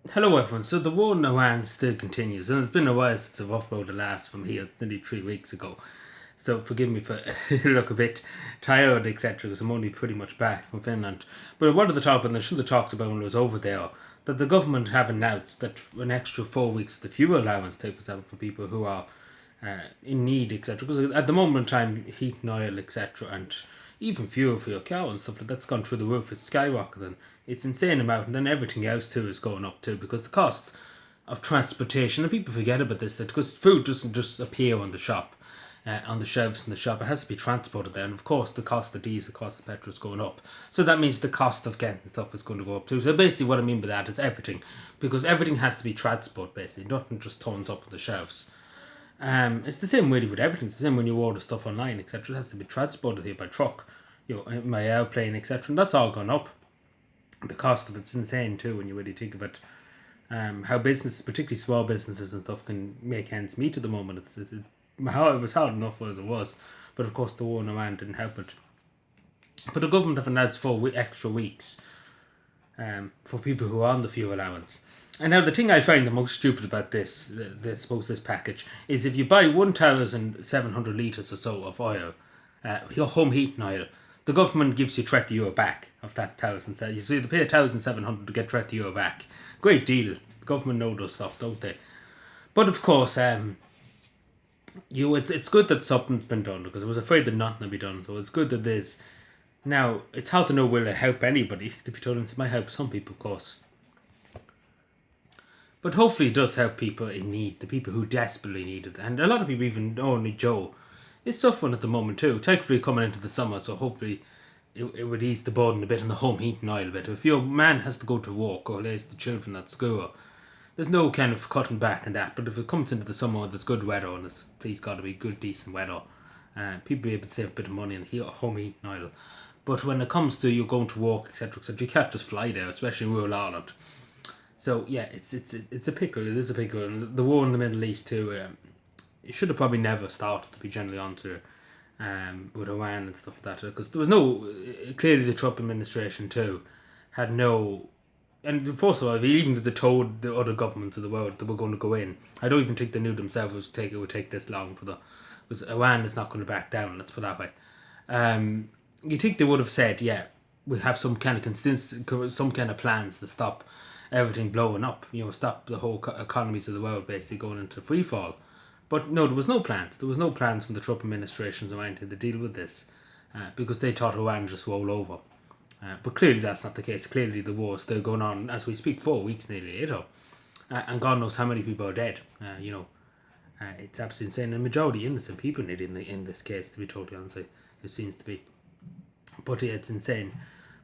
Hello everyone. So the war in Iran still continues, and it's been a while since I've uploaded the last from here. It's nearly 3 weeks ago. So forgive me for look a bit tired, etc. Because I'm only pretty much back from Finland. But one of the top, and I should have talked about when I was over there, that the government have announced that an extra 4 weeks the fuel allowance, take for example, for people who are in need, etc. Because at the moment in time, heat and oil, etc., and even fuel for your car and stuff like that's gone through the roof. It's skyrocketing. It's insane amount, and then everything else too is going up too because the costs of transportation. And people forget about this that because food doesn't just appear on the shop. On the shelves in the shop, it has to be transported there, and of course, the cost of diesel, the cost of petrol is going up. So that means the cost of getting stuff is going to go up too. So basically, what I mean by that is everything, because everything has to be transported. Basically, nothing just turns up on the shelves. It's the same really with everything. It's the same when you order stuff online, etc. It has to be transported here by truck, by airplane, etc. And that's all gone up. The cost of it's insane too when you really think of it. How businesses, particularly small businesses and stuff, can make ends meet at the moment. It was hard enough as it was, but of course the war in Iran didn't help it. But the government have announced 4 extra weeks for people who are on the fuel allowance. And now the thing I find the most stupid about this package is if you buy 1,700 litres or so of oil, your home heating oil, the government gives you €30 back of that thousand. So you have to pay 1,700 to get €30 back. Great deal. The government know those stuff, don't they? But of course, it's good that something's been done because I was afraid that nothing would be done. So it's good that there's now. It's hard to know will it help anybody. To be told, it might help some people, of course. But hopefully it does help people in need, the people who desperately need it. And a lot of people, even only Joe, is suffering at the moment too. Thankfully coming into the summer, so hopefully it would ease the burden a bit on the home heating oil a bit. If your man has to go to work or lays the children at school, there's no kind of cutting back in that. But if it comes into the summer, there's good weather and it's please got to be good, decent weather. People be able to save a bit of money on home heating oil. But when it comes to you going to work, etc., etc., you can't just fly there, especially in rural Ireland. So yeah, it's a pickle. It is a pickle, and the war in the Middle East too. It should have probably never started. To be generally onto, with Iran and stuff like that, because there was no clearly the Trump administration too had no. And first of all, even if they told the other governments of the world they were going to go in, I don't even think they knew themselves it would take this long for the, because Iran is not going to back down. Let's put it that way. You think they would have said, yeah, we have some kind of some kind of plans to stop everything blowing up. Stop the whole economies of the world basically going into free fall. But no, there was no plans. There was no plans from the Trump administrations or anything to deal with this, because they thought Iran just roll over. But clearly that's not the case. Clearly the war is still going on as we speak. 4 weeks nearly later, and God knows how many people are dead. It's absolutely insane. The majority innocent people nearly in this case, to be totally honest, it seems to be. But yeah, it's insane.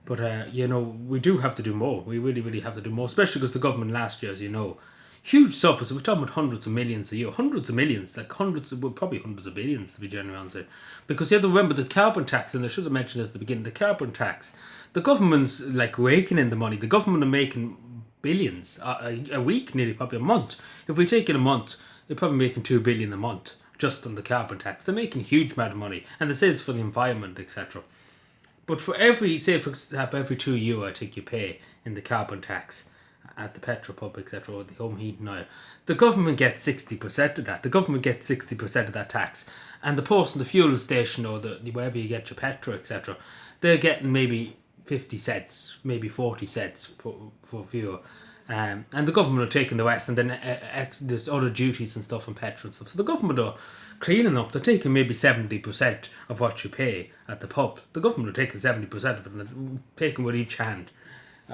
But we do have to do more. We really, really have to do more, especially because the government last year, as you know, huge surplus. We're talking about hundreds of millions a year, hundreds of millions, like probably hundreds of billions to be genuine honest. Because you have to remember the carbon tax, and I should have mentioned this at the beginning. The carbon tax, the government's like raking in the money. The government are making billions a week, nearly probably a month. If we take in a month, they're probably making 2 billion a month just on the carbon tax. They're making a huge amount of money, and they say it's for the environment, etc. But for every, say for example, every €2 I think you pay in the carbon tax at the petrol pub, etc., or the home heating oil, the government gets 60% of that. The government gets 60% of that tax. And the person, the fuel station, or the wherever you get your petrol, etc., they're getting maybe 50 cents, maybe 40 cents for fuel. And the government are taking the rest, and then there's other duties and stuff on petrol and stuff. So the government are cleaning up. They're taking maybe 70% of what you pay at the pub. The government are taking 70% of it, and they're taking with each hand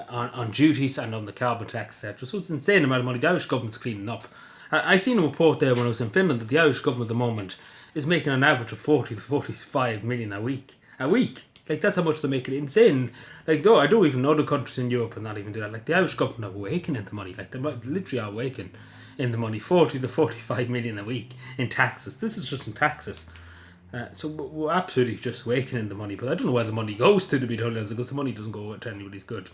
on duties and on the carbon tax, etc. So it's an insane amount of money the Irish government's cleaning up. I seen a report there when I was in Finland that the Irish government at the moment is making an average of 40 to 45 million a week. A week. Like, that's how much they're making. Insane. Like, though I don't even know the countries in Europe and not even do that. Like, the Irish government are waking into money. Like, they literally are waking in the money. 40 to 45 million a week in taxes. This is just in taxes. So we're absolutely just waking in the money. But I don't know where the money goes to be totally honest, because the money doesn't go to anybody's good.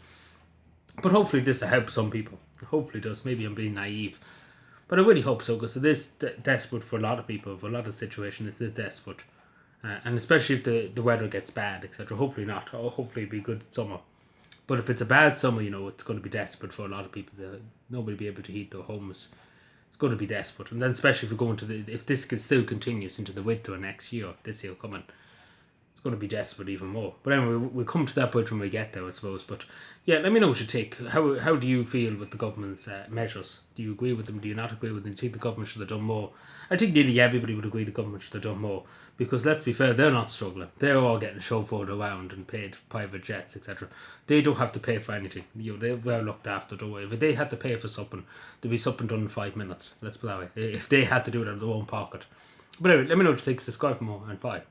But hopefully this will help some people. Hopefully it does. Maybe I'm being naive. But I really hope so, because it is desperate for a lot of people. For a lot of situations, it is desperate. And especially if the weather gets bad, etc. Hopefully not. Or hopefully it'll be good summer. But if it's a bad summer, it's going to be desperate for a lot of people. Nobody be able to heat their homes. It's going to be desperate, and then especially if we're going if this still continues into the winter next year, this year coming, it's going to be desperate even more. But anyway, we'll come to that point when we get there, I suppose. But yeah, let me know what you take. How do you feel with the government's measures? Do you agree with them? Do you not agree with them? Do you think the government should have done more? I think nearly everybody would agree the government should have done more, because let's be fair, they're not struggling. They're all getting chauffeured around and paid private jets, etc. They don't have to pay for anything. They're well looked after. Don't worry. If they had to pay for something, there'd be something done in 5 minutes. Let's put it that way. If they had to do it out of their own pocket. But anyway, let me know what you think. Subscribe for more, and bye.